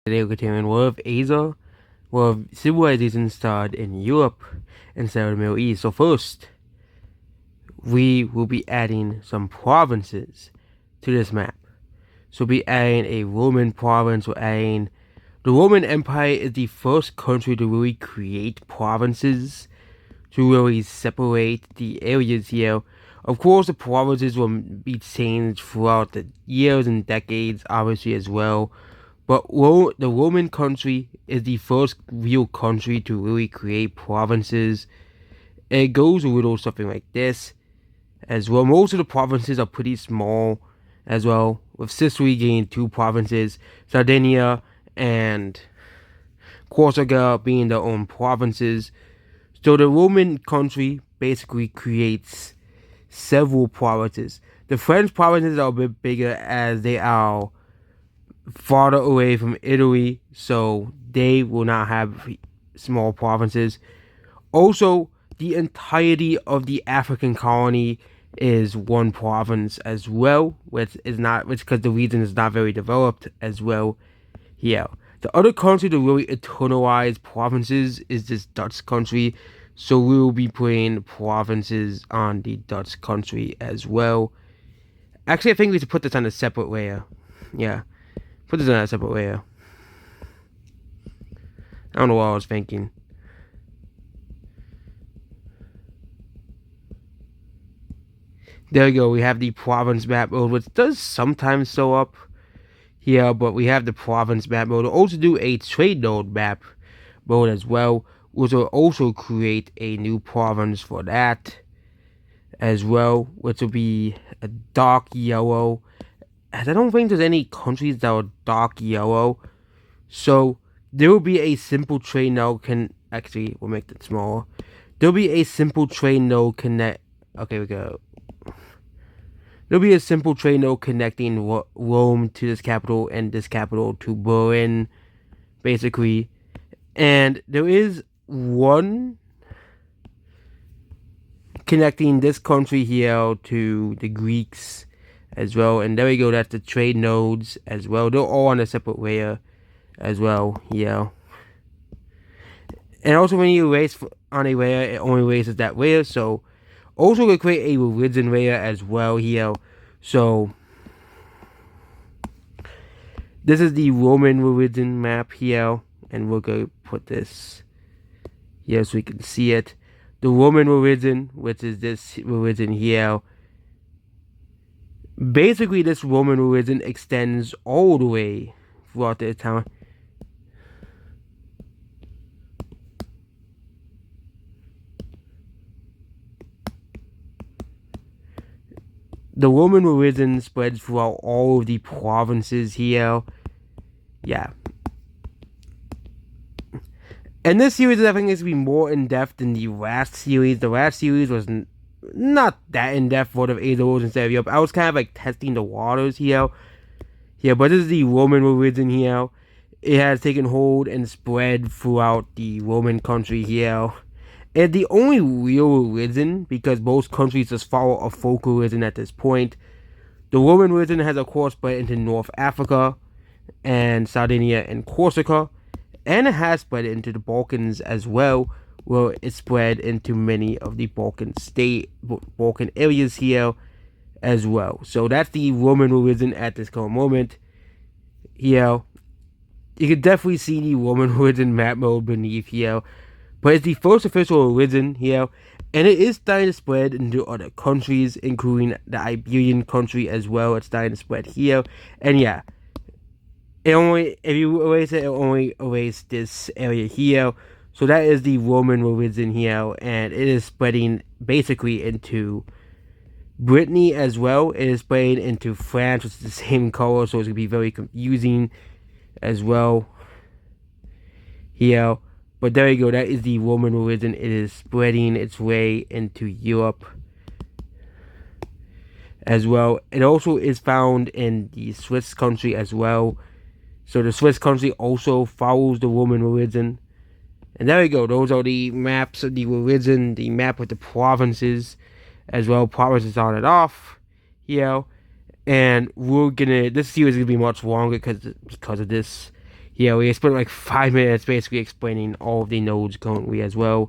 Today we're continuing War of Asia, War of Civilization started in Europe instead of the Middle East. So first, we will be adding some provinces to this map. So we'll be adding a Roman province. We're adding the Roman Empire is the first country to really create provinces to really separate the areas here. Of course, the provinces will be changed throughout the years and decades, obviously, as well. But the Roman country is the first real country to really create provinces. It goes a little something like this as well. Most of the provinces are pretty small as well, with Sicily getting 2 provinces, Sardinia and Corsica being their own provinces. So the Roman country basically creates several provinces. The French provinces are a bit bigger as they are farther away from Italy, so they will not have small provinces. Also, the entirety of the African colony is one province as well, which because the region is not very developed as well here. The other country to really eternalize provinces is this Dutch country, so we will be putting provinces on the Dutch country as well. Actually, I think we should put this on a separate layer. Yeah. Put this on a separate layer. I don't know what I was thinking. There we go. We have the province map mode, which does sometimes show up here, but we have the province map mode. We'll also do a trade node map mode as well, which will also create a new province for that as well, which will be a dark yellow. As I don't think there's any countries that are dark yellow, so there will be a simple trade node actually, we'll make it smaller. There'll be a simple trade node connect. Okay, we go. There'll be a simple trade node connecting Rome to this capital and this capital to Berlin, basically. And there is one connecting this country here to the Greeks as well. And there we go, that's the trade nodes as well. They're all on a separate layer as well, yeah. And also when you erase on a layer, it only erases that layer. So also we create a religion layer as well here. So this is the Roman religion map here. And we're going to put this here so we can see it. The Roman religion, which is this religion here. Basically, this Roman religion extends all the way throughout the town. The Roman religion spreads throughout all of the provinces here. Yeah. And this series I think is going to be more in-depth than the last series. The last series was not that in-depth for the Asia Wars instead of Europe. I was kind of like testing the waters here. Yeah, but this is the Roman religion here. It has taken hold and spread throughout the Roman country here. It's the only real religion because most countries just follow a folk religion at this point. The Roman religion has of course spread into North Africa and Sardinia and Corsica. And it has spread into the Balkans as well, where it spread into many of the Balkan areas here as well. So that's the Roman religion at this current moment. Here, you can definitely see the Roman religion map mode beneath here. But it's the first official religion here, and it is starting to spread into other countries, including the Iberian country as well. It's starting to spread here. And yeah, if you erase it, it only erase this area here. So that is the Roman religion here, and it is spreading basically into Brittany as well. It is spreading into France, which is the same color, so it's going to be very confusing as well here. But there you go, that is the Roman religion. It is spreading its way into Europe as well. It also is found in the Swiss country as well. So the Swiss country also follows the Roman religion. And there we go. Those are the maps of the religion, the map with the provinces as well. Provinces on and off here. And this series is going to be much longer because of this Yeah, we spent like 5 minutes basically explaining all of the nodes currently as well.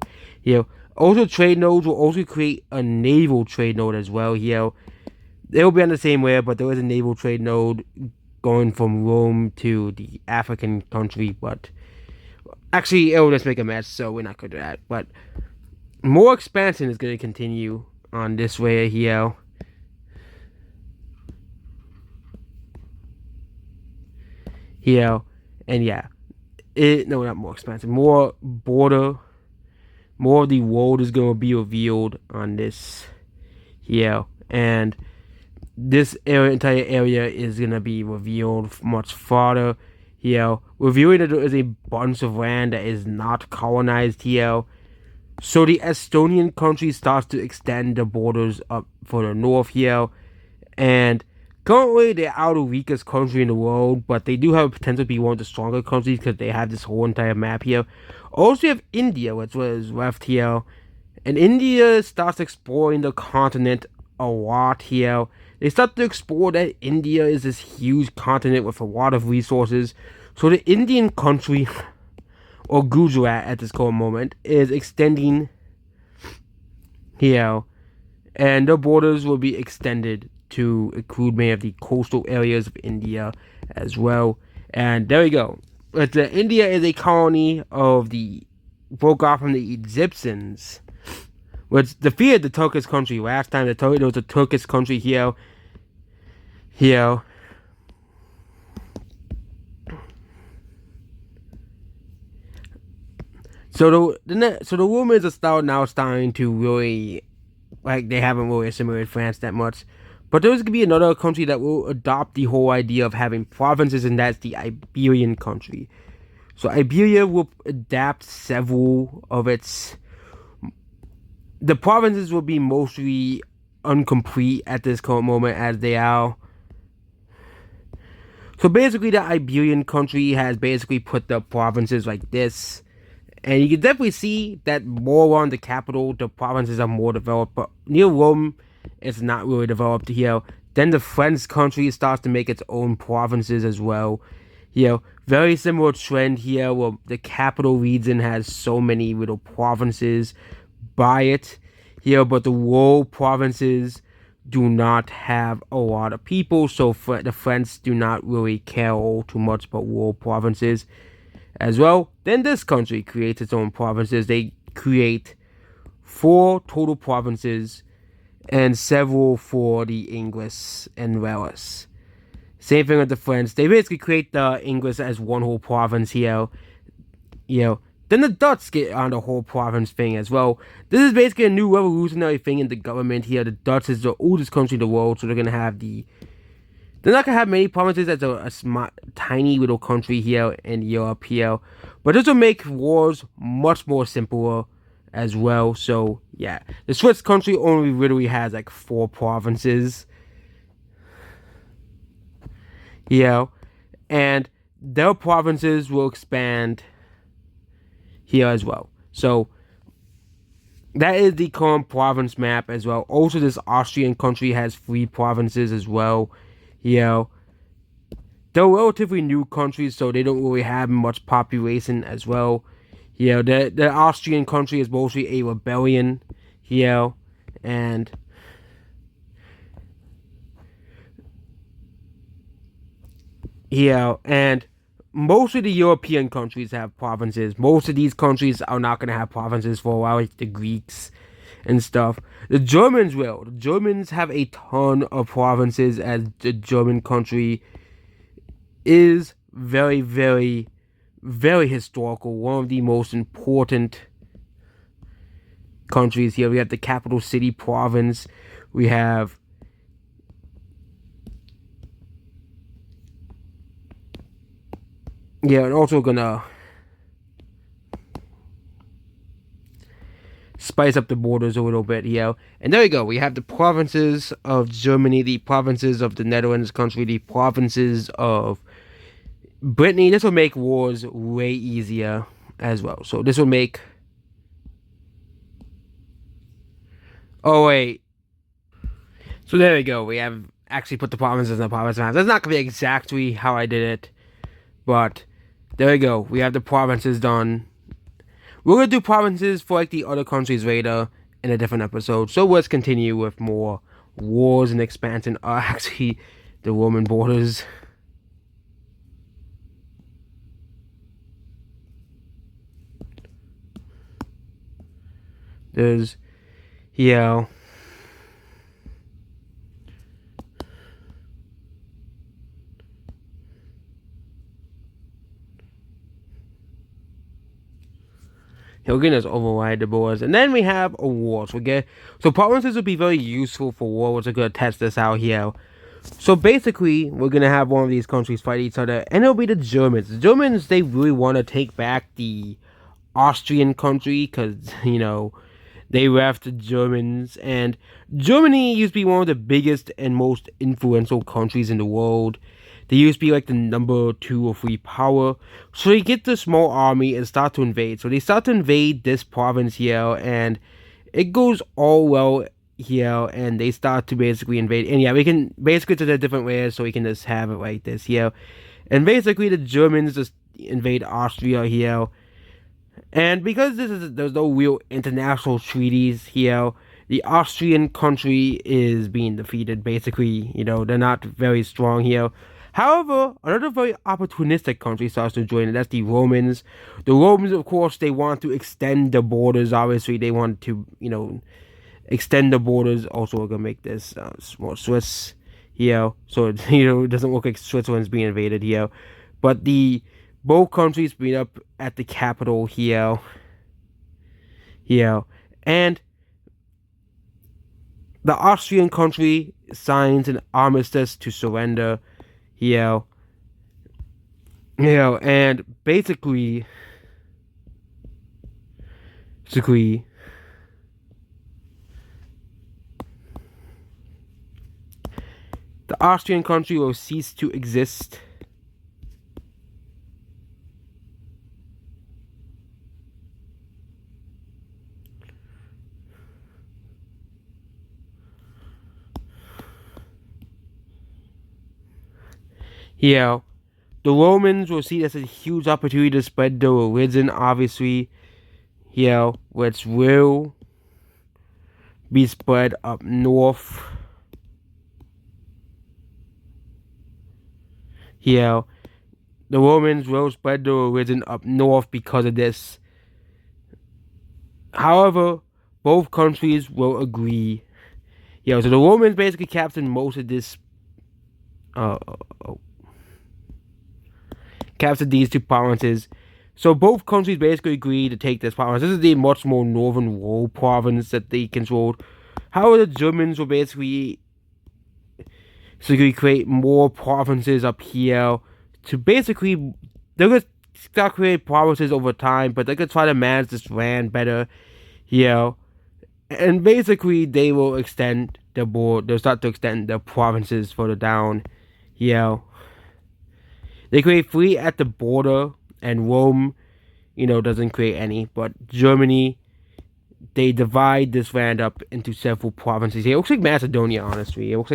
Also trade nodes will also create a naval trade node as well. They will be on the same layer, but there is a naval trade node going from Rome to the African country. But actually, it will just make a mess, so we're not going to do that. But more expansion is going to continue on this layer here. And yeah, no, not more expansive, more border, more of the world is going to be revealed on this here, and this entire area is going to be revealed much farther here, revealing that there is a bunch of land that is not colonized here. So the Estonian country starts to extend the borders up for the north here, and currently they are the weakest country in the world, but they do have potential to be one of the stronger countries because they have this whole entire map here. Also, you have India, which was left here, and India starts exploring the continent a lot here. They start to explore that India is this huge continent with a lot of resources. So the Indian country, or Gujarat at this current moment, is extending here, and the borders will be extended to include many of the coastal areas of India as well. And there we go. But India is a colony of broke off from the Egyptians, which defeated the Turkish country last time. There was a Turkish country here. So the Romans are now starting to really, like, they haven't really assimilated France that much. But there's going to be another country that will adopt the whole idea of having provinces, and that's the Iberian country. So Iberia will adapt several of its... The provinces will be mostly incomplete at this current moment as they are. So basically the Iberian country has basically put the provinces like this. And you can definitely see that more around the capital, the provinces are more developed. But near Rome, it's not really developed here. Then the French country starts to make its own provinces as well. Very similar trend here where the capital region has so many little provinces by it here. But the rural provinces do not have a lot of people. So the French do not really care all too much about rural provinces as well. Then this country creates its own provinces. They create 4 total provinces and several for the English and Wales. Same thing with the French. They basically create the English as one whole province here. Then the Dutch get on the whole province thing as well. This is basically a new revolutionary thing in the government here. The Dutch is the oldest country in the world, so they're going to have they're not going to have many provinces as a smart, tiny little country here in Europe here. But this will make wars much more simpler as well. So, yeah. The Swiss country only literally has like 4 provinces. And their provinces will expand here as well. So, that is the current province map as well. Also, this Austrian country has 3 provinces as well. They're relatively new countries, so they don't really have much population as well. The Austrian country is mostly a rebellion and most of the European countries have provinces. Most of these countries are not going to have provinces for a while, like the Greeks and stuff. The Germans will. The Germans have a ton of provinces, as the German country is very, very, very historical. One of the most important countries here. We have the capital city province. We have and also gonna spice up the borders a little bit here. And there we go. We have the provinces of Germany, the provinces of the Netherlands country, the provinces of Brittany. This will make wars way easier as well. So this will make... Oh, wait. So there we go. We have actually put the provinces in the province map. That's not going to be exactly how I did it, but There we go. We have the provinces done. We're gonna do provinces for like the other countries later in a different episode. So let's continue with more wars and expansion. Actually, the Roman borders. There's, yeah. He'll get us override the borders. And then we have awards. So provinces would be very useful for war. We're gonna test this out here. So basically, we're gonna have one of these countries fight each other, and it'll be the Germans. The Germans, they really want to take back the Austrian country because they left the Germans, and Germany used to be one of the biggest and most influential countries in the world. They used to be like the number 2 or 3 power. So they get this small army and start to invade. So they start to invade this province here, and it goes all well here, and they start to basically invade. And yeah, we can basically do the different ways, so we can just have it like this here. And basically, the Germans just invade Austria here. And because there's no real international treaties here, the Austrian country is being defeated. Basically, they're not very strong here. However, another very opportunistic country starts to join, and that's the Romans. The Romans, of course, they want to extend the borders. Obviously, they want to, extend the borders. Also, we're gonna make this more Swiss here, so it, it doesn't look like Switzerland's being invaded here. But both countries meet up at the capital here, and the Austrian country signs an armistice to surrender here, and basically, the Austrian country will cease to exist. Yeah, the Romans will see this as a huge opportunity to spread their religion, obviously, which will be spread up north. The Romans will spread their religion up north because of this. However, both countries will agree. So the Romans basically captured most of this. Captured these 2 provinces. So both countries basically agreed to take this province. This is the much more northern Ruhr province that they controlled. However, the Germans will basically create more provinces up here to basically, they're going to start creating provinces over time, but they're going to try to manage this land better here. And basically, they will extend the border. They'll start to extend the provinces further down here. They create 3 at the border, and Rome, doesn't create any. But Germany, they divide this land up into several provinces. It looks like Macedonia, honestly. Here. We've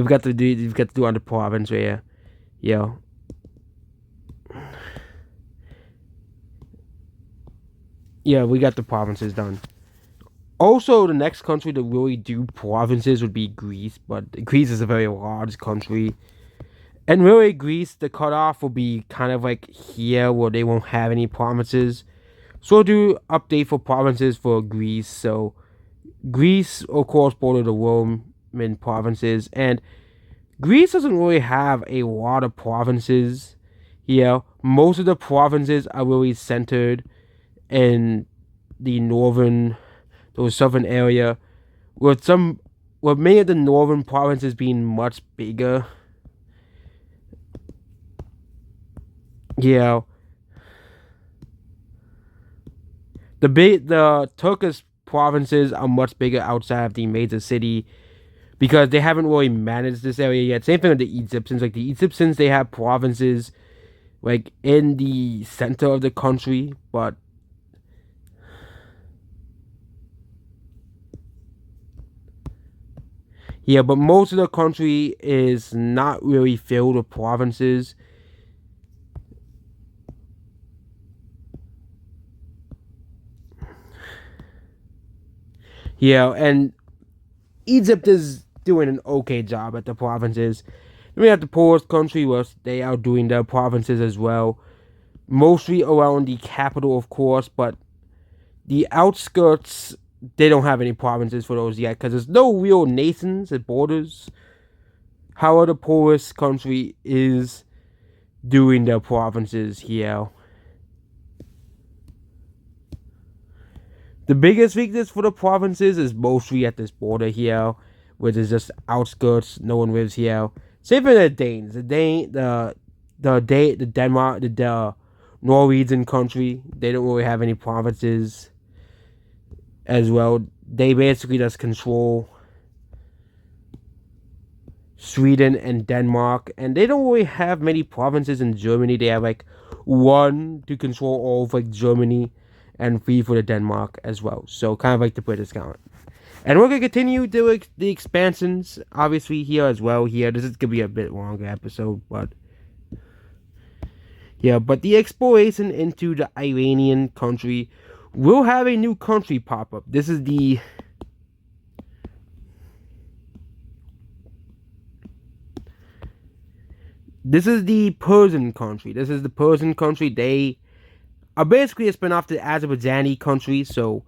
got to do on the province right here. Yeah, we got the provinces done. Also, the next country to really do provinces would be Greece, but Greece is a very large country. And really, Greece, the cutoff will be kind of like here, where they won't have any provinces. So we'll do update for provinces for Greece. So Greece, of course, border the Roman provinces, and Greece doesn't really have a lot of provinces here. Most of the provinces are really centered in the southern area, with many of the northern provinces being much bigger. The Turkish provinces are much bigger outside of the major city because they haven't really managed this area yet. Same thing with the Egyptians. Like the Egyptians, they have provinces like in the center of the country, but Yeah, but most of the country is not really filled with provinces. Yeah, and Egypt is doing an okay job at the provinces. Then we have the poorest country, where they are doing their provinces as well. Mostly around the capital, of course, but the outskirts, they don't have any provinces for those yet, because there's no real nations and borders. However, the poorest country is doing their provinces here. The biggest weakness for the provinces is mostly at this border here, which is just outskirts. No one lives here. Same for the Danes. The Denmark, the Norwegian country. They don't really have any provinces as well. They basically just control Sweden and Denmark, and they don't really have many provinces in Germany. They have like one to control all of like Germany, and three for the Denmark as well. So kind of like the British count. And we're gonna continue the expansions, obviously here as well. Here, this is gonna be a bit longer episode, but yeah. But the exploration into the Iranian country will have a new country pop up. This is the Persian country. This is the Persian country. They are basically a spin off the Azerbaijani country. So,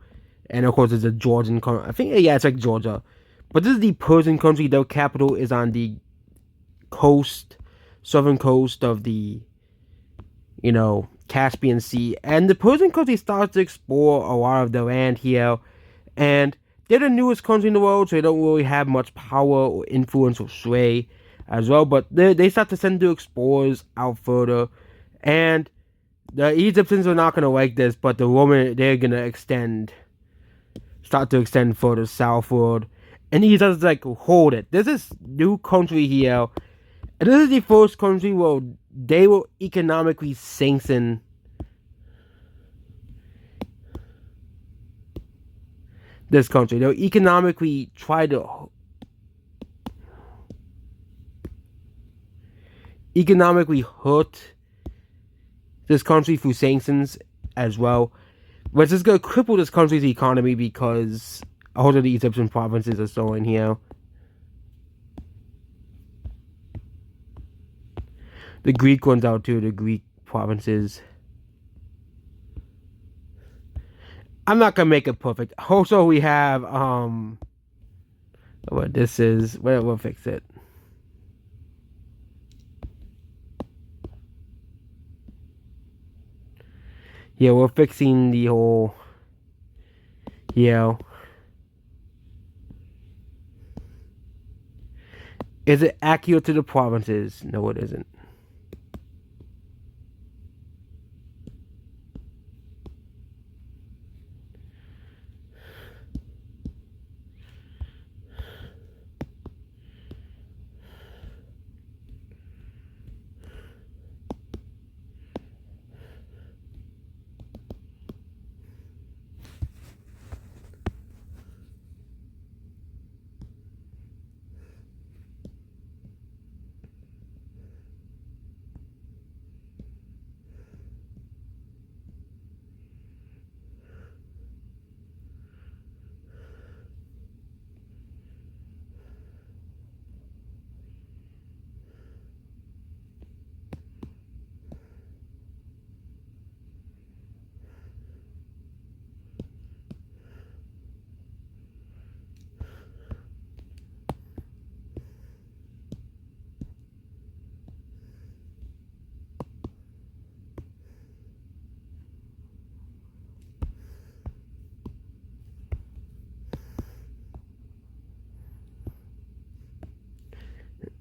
and of course, it's a Georgian country. I think, yeah, it's like Georgia. But this is the Persian country. Their capital is on the coast, southern coast of the, Caspian Sea. And the Persian country starts to explore a lot of the land here. And they're the newest country in the world, so they don't really have much power or influence or sway as well. But they start to send their explorers out further. And the Egyptians are not going to like this, but the Roman, they're going to start to extend further southward. And Egypt's like, hold it. There's this new country here. And this is the first country where they will economically sanction this country. They'll economically try to hurt this country through sanctions as well, which is going to cripple this country's economy because all of the Egyptian provinces are still in here. The Greek ones out too, the Greek provinces. I'm not gonna make it perfect. Also, we have what this is. We'll fix it. Yeah, we're fixing the whole. Yeah. Is it accurate to the provinces? No, it isn't.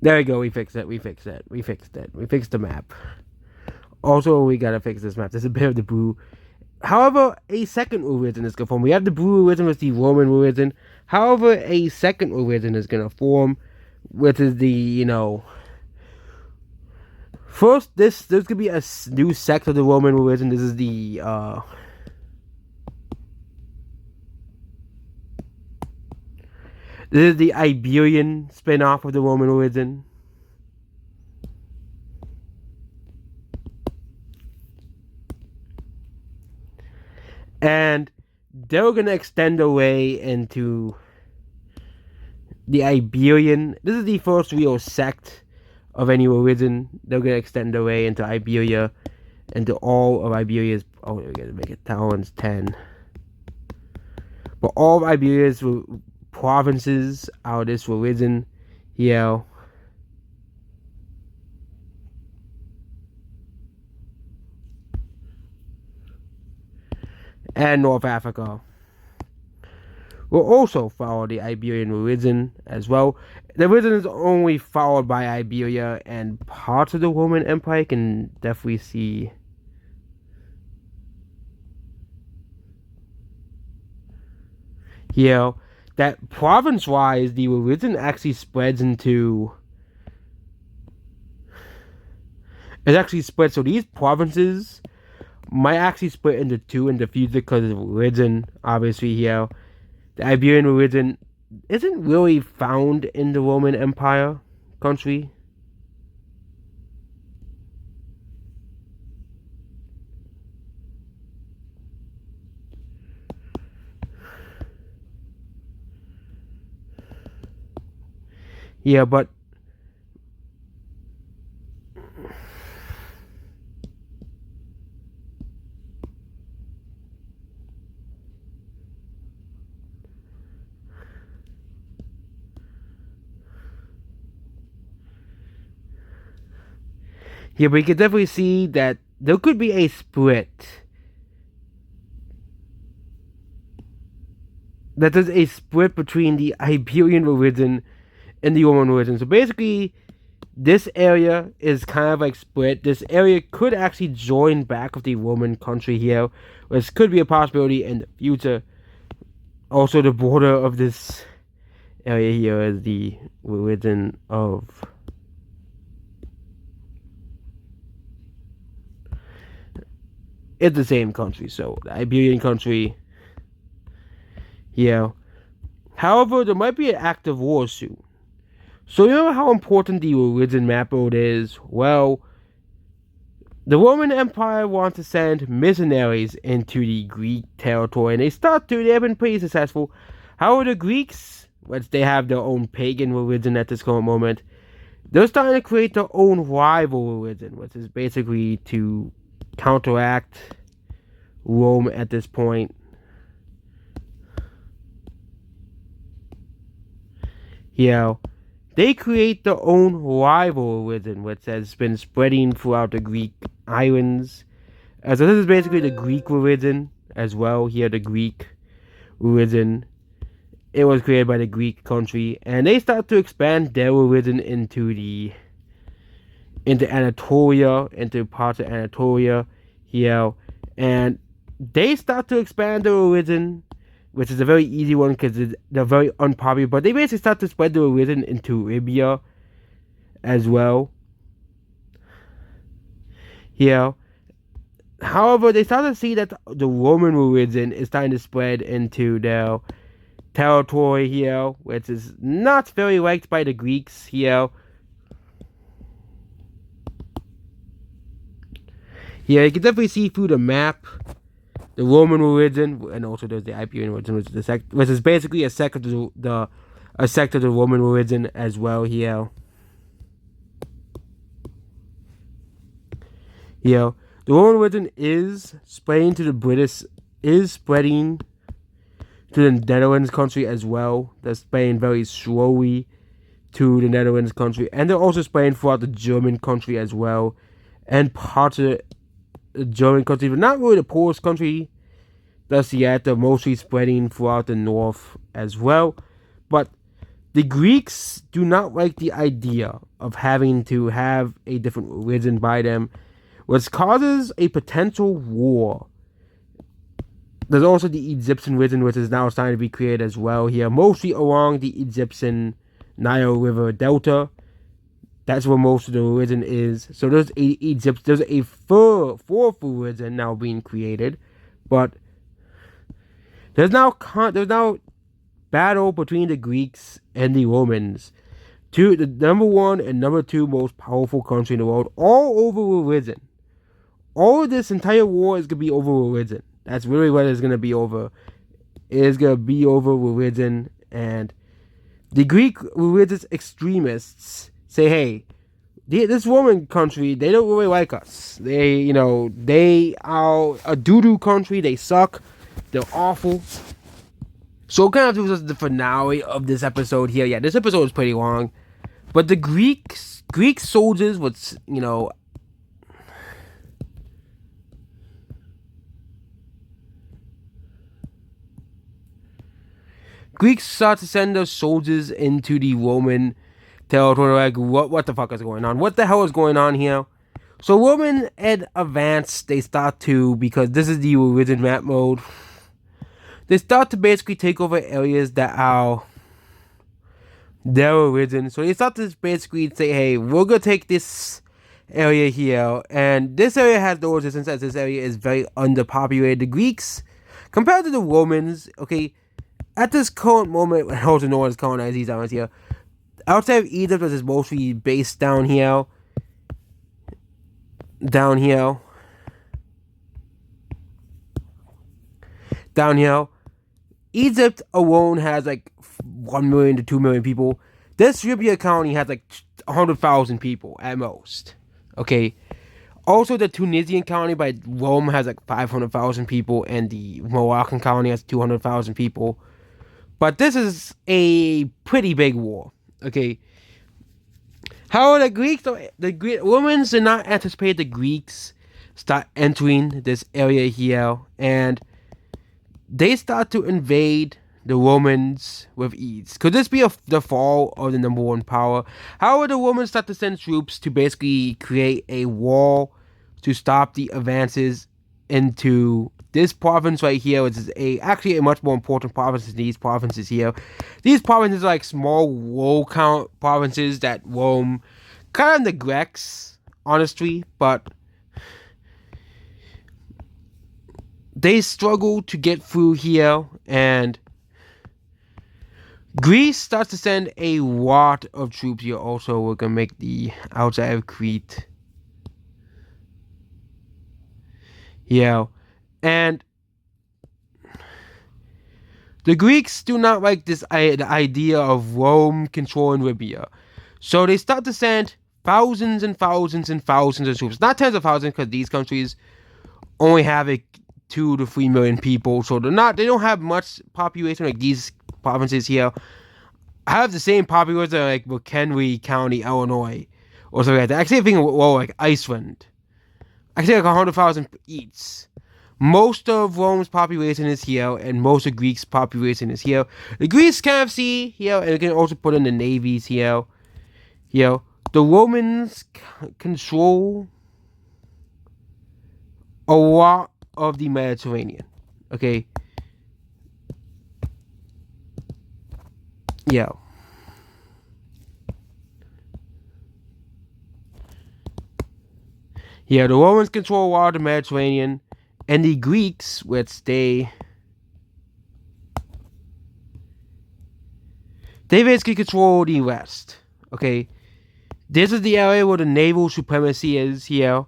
There we go. We fixed it. We fixed the map. Also, we gotta fix this map. There's a bit of the blue. However, a second religion is gonna form. We have the blue religion with the Roman religion. However, a second religion is gonna form, which is the first. There's gonna be a new sect of the Roman religion. This is the This is the Iberian spin-off of the Roman religion. And they're going to extend away into the Iberian. This is the first real sect of any religion. They're going to extend away into Iberia, into all of Iberia's. Oh, we're going to make it tolerance 10. But all of Iberia's provinces out of this religion here. And North Africa will also follow the Iberian religion as well. The religion is only followed by Iberia, and parts of the Roman Empire can definitely see here that province-wise, the religion actually spreads into. It actually spreads, so these provinces might actually split into two in the future because of religion, obviously here. The Iberian religion isn't really found in the Roman Empire country. Yeah, but yeah, but you can definitely see that there could be a split. That there's a split between the Iberian religion and the Roman religion. So basically, this area is kind of like split. This area could actually join back with the Roman country here, which could be a possibility in the future. Also, the border of this area here is the religion of. It's the same country, so the Iberian country here. However, there might be an active war soon. So remember how important the religion map road is? Well, the Roman Empire wants to send missionaries into the Greek territory, and they've been pretty successful. However, the Greeks, which they have their own pagan religion at this current moment, they're starting to create their own rival religion, which is basically to counteract Rome at this point. Yeah, they create their own rival religion, which has been spreading throughout the Greek islands. So this is basically the Greek religion as well. Here, the Greek religion. It was created by the Greek country, and they start to expand their religion into Anatolia, into parts of Anatolia here, and they start to expand their religion, which is a very easy one because they're very unpopular, but they basically start to spread their religion into Libya as well. Here. However, they start to see that the Roman religion is starting to spread into their territory here, which is not very liked by the Greeks here. Here, you can definitely see through the map the Roman religion, and also there's the Iberian religion, which is basically a sect of the Roman religion as well here. Here, the Roman religion is spreading to the Netherlands country as well. They're spreading very slowly to the Netherlands country, and they're also spreading throughout the German country as well, and parts of the German country, but not really the Polish country. Thus yet, they're mostly spreading throughout the north as well. But the Greeks do not like the idea of having to have a different religion by them, which causes a potential war. There's also the Egyptian religion, which is now starting to be created as well here, mostly along the Egyptian Nile River Delta. That's where most of the religion is. So there's a fourth religion now being created, but there's now battle between the Greeks and the Romans. The number one and number two most powerful country in the world, all over religion. All of this entire war is going to be over religion. That's really what it's going to be over. It is going to be over religion. And the Greek religious extremists say, hey, this Roman country, they don't really like us. They are a doo-doo country. They suck. They're awful. So kind of this is the finale of this episode here. Yeah, this episode is pretty long. But the Greek soldiers was, Greeks start to send their soldiers into the Roman territory. Like, what the fuck is going on? What the hell is going on here? So Roman and advance, they start to, because this is the religion map mode, they start to basically take over areas that are their religion. So they start to basically say, hey, we're going to take this area here, and this area has no resistance as this area is very underpopulated. The Greeks, compared to the Romans, okay, at this current moment, when also known as colonized these islands here, outside of Egypt, which is mostly based down here, Egypt alone has like 1 million to 2 million people. This Libya colony has like 100,000 people at most. Okay. Also, the Tunisian colony by Rome has like 500,000 people, and the Moroccan colony has 200,000 people. But this is a pretty big war. Okay. However, the Romans did not anticipate the Greeks start entering this area here, and they start to invade the Romans with ease. Could this be the fall of the number one power? However, the Romans start to send troops to basically create a wall to stop the advances into this province right here, which is actually a much more important province than these provinces here. These provinces are like small low count provinces that Rome kind of neglects, honestly, but they struggle to get through here, and Greece starts to send a lot of troops here. Also, we're gonna make the outside of Crete. Yeah, and the Greeks do not like the idea of Rome controlling Libya, so they start to send thousands and thousands and thousands of troops. Not tens of thousands, because these countries only have 2 to 3 million people, so they don't have much population like these provinces here. Have the same population like McHenry County, Illinois, or something like that. Actually, I think like Iceland. Actually, like 100,000 each. Most of Rome's population is here, and most of Greece's population is here. The Greeks kind of see here, and we can also put in the navies here. The Romans control a lot of the Mediterranean. Okay. Yeah. The Romans control a lot of the Mediterranean, and the Greeks, which they basically control the West. Okay. This is the area where the naval supremacy is here.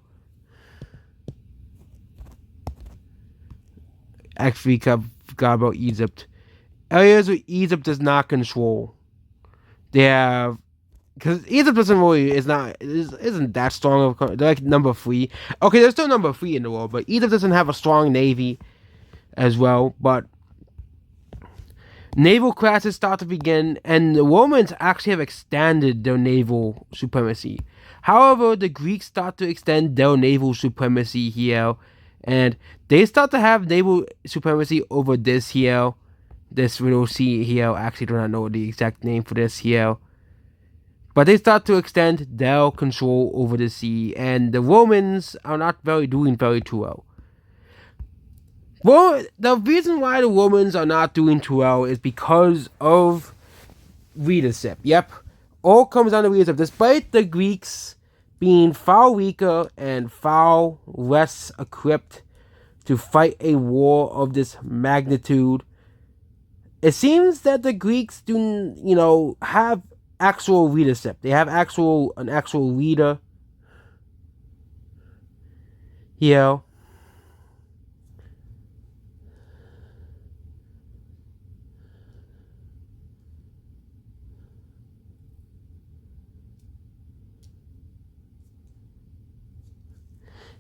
Actually, forgot about Egypt. Areas where Egypt does not control. They have, because Egypt isn't that strong of a country. They're like number 3. Okay, they're still number 3 in the world, but Egypt doesn't have a strong navy as well. But naval clashes start to begin, and the Romans actually have extended their naval supremacy. However, the Greeks start to extend their naval supremacy here, and they start to have naval supremacy over this here. This little sea here. Actually, do not know the exact name for this here. But they start to extend their control over the sea, and the Romans are not doing very too well. Well, the reason why the Romans are not doing too well is because of leadership. Yep, all comes down to leadership. Despite the Greeks being far weaker and far less equipped to fight a war of this magnitude, it seems that the Greeks do, have actual leadership. They have an actual leader. You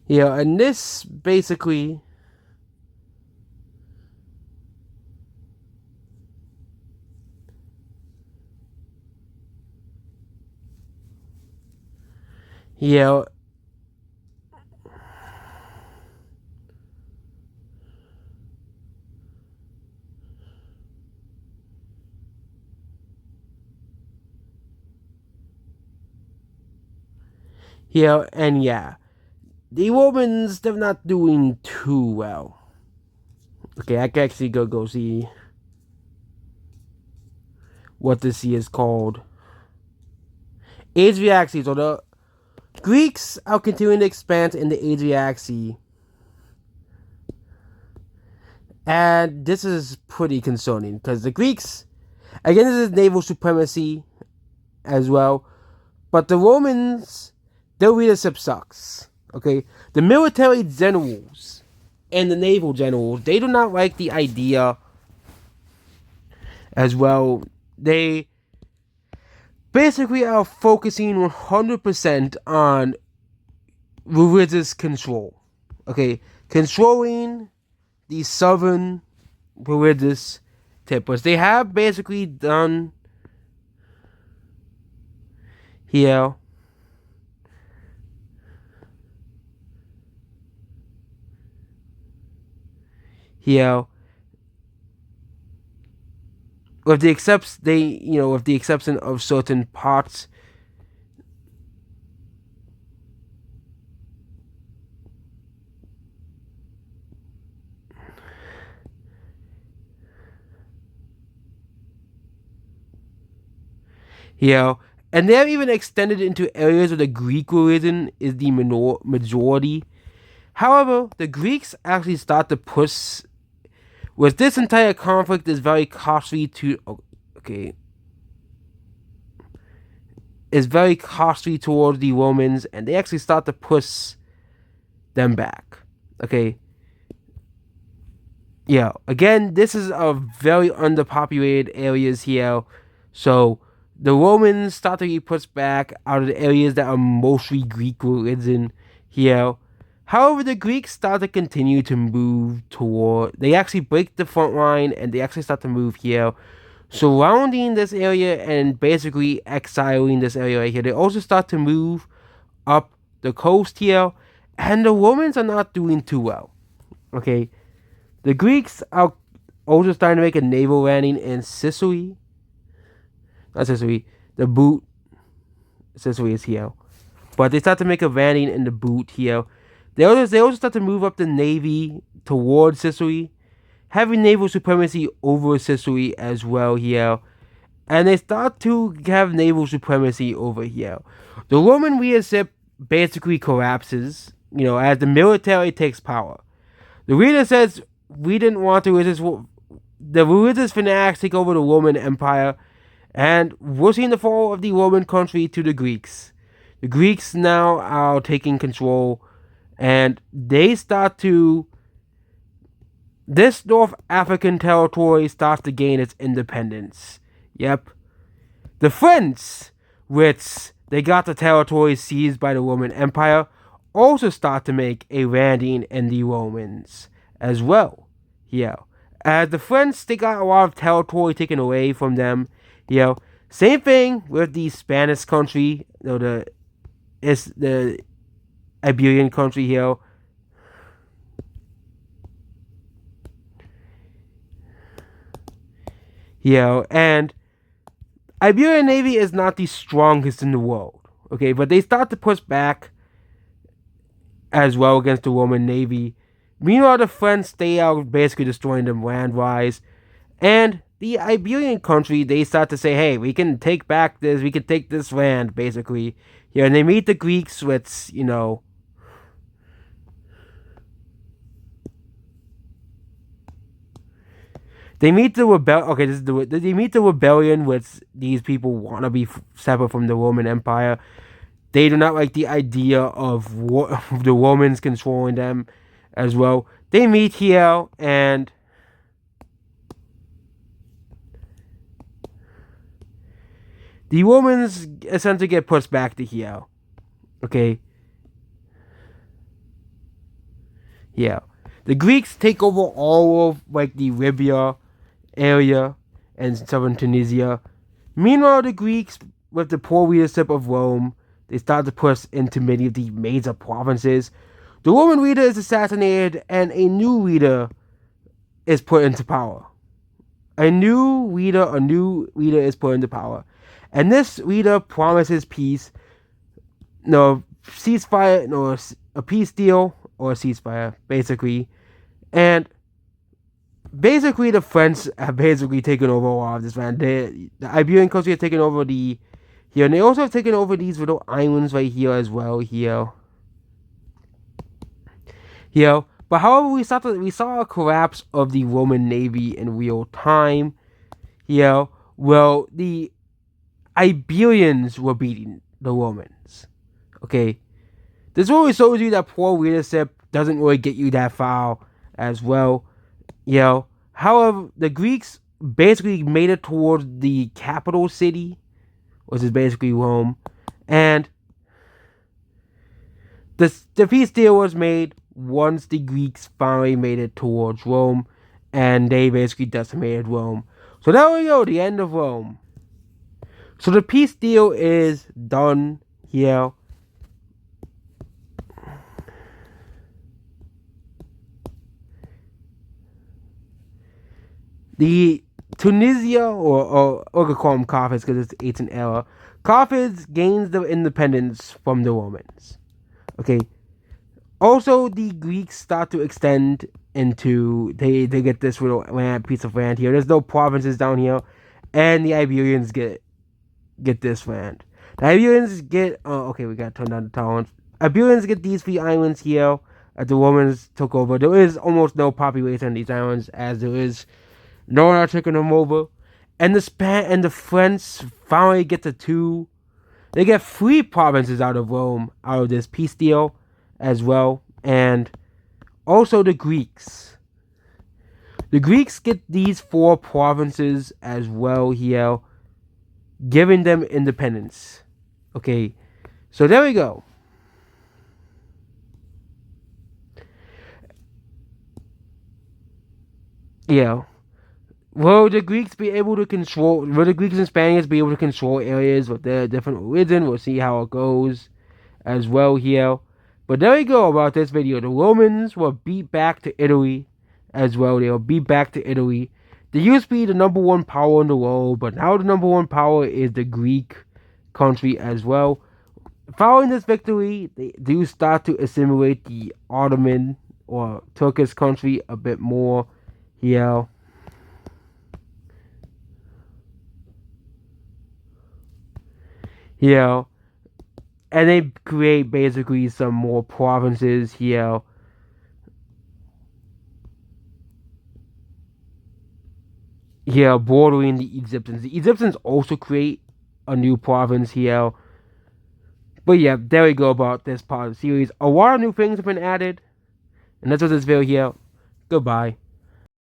know, and this basically, you know, and yeah, the Romans, they're not doing too well. Okay, I can actually go see what this is called. Adriatic Sea. So the Greeks are continuing to expand in the Adriatic Sea. And this is pretty concerning because the Greeks, again, this is naval supremacy as well. But the Romans, their leadership sucks. Okay? The military generals and the naval generals, they do not like the idea as well. They basically are focusing 100% on religious control. Okay? Controlling the southern religious temples. They have basically done here with the exception of certain parts. And they have even extended into areas where the Greek religion is the majority. However, the Greeks actually start to push. With this entire conflict is very costly to. Okay. Is very costly towards the Romans, and they actually start to push them back. Okay. Again, this is a very underpopulated areas here, so the Romans start to be pushed back out of the areas that are mostly Greek religion here. However, the Greeks start to continue to move toward. They actually break the front line and they actually start to move here, surrounding this area and basically exiling this area right here. They also start to move up the coast here, and the Romans are not doing too well. Okay, the Greeks are also starting to make a naval landing in Sicily. Not Sicily, the boot. Sicily is here. But they start to make a landing in the boot here. They also start to move up the navy towards Sicily, having naval supremacy over Sicily as well here. And they start to have naval supremacy over here. The Roman leadership basically collapses, as the military takes power. The leader says, we didn't want to resist. The religious fanatics take over the Roman Empire, and we're seeing the fall of the Roman country to the Greeks. The Greeks now are taking control, and they start to. This North African territory starts to gain its independence. Yep. The French, which they got the territory seized by the Roman Empire, also start to make a landing in the Romans as well. As the French, they got a lot of territory taken away from them. Same thing with the Spanish country, the Iberian country here. And Iberian Navy is not the strongest in the world. Okay, but they start to push back as well against the Roman Navy. Meanwhile, the French, they are basically destroying them land-wise. And the Iberian country, they start to say, hey, we can take back this, we can take this land, basically. And they meet the Greeks, which, They meet the rebel. Okay, they meet the rebellion, which these people want to be separate from the Roman Empire. They do not like the idea of the Romans controlling them, as well. They meet here, and the Romans essentially get pushed back to here. Okay. Yeah. The Greeks take over all of like the Libya area and southern Tunisia. Meanwhile, the Greeks, with the poor leadership of Rome, they start to push into many of the major provinces. The Roman leader is assassinated, and a new leader is put into power. A new leader is put into power. And this leader promises peace, no ceasefire, no a peace deal or a ceasefire, basically. And basically, the French have basically taken over a lot of this land. The Iberian country has taken over here, and they also have taken over these little islands right here as well. Here. But however, we saw a collapse of the Roman Navy in real time. Well, the Iberians were beating the Romans. Okay, this really shows you that poor leadership doesn't really get you that far as well. However, the Greeks basically made it towards the capital city, which is basically Rome, and the peace deal was made once the Greeks finally made it towards Rome, and they basically decimated Rome. So there we go, the end of Rome. So the peace deal is done here. The Tunisia, or we could call them Carthage because it's ancient era. Carthage gains the independence from the Romans. Okay. Also, the Greeks start to extend into they get this little piece of land here. There's no provinces down here, and the Iberians get this land. The Iberians get okay, we got to turn down the tolerance. Iberians get these 3 islands here as the Romans took over. There is almost no population on these islands, as there is no one are taking them over. And the French finally get they get 3 provinces out of Rome out of this peace deal as well. And also the Greeks. The Greeks get these 4 provinces as well here, giving them independence. Okay, so there we go. Will the Greeks and Spaniards be able to control areas with their different religion? We'll see how it goes as well here. But there we go about this video. The Romans were beat back to Italy as well. They were beat back to Italy. They used to be the number 1 power in the world, but now the number 1 power is the Greek country as well. Following this victory, they do start to assimilate the Ottoman or Turkish country a bit more here. And they create basically some more provinces here. Bordering the Egyptians. The Egyptians also create a new province here. But yeah, there we go about this part of the series. A lot of new things have been added. And that's what this video here. Goodbye.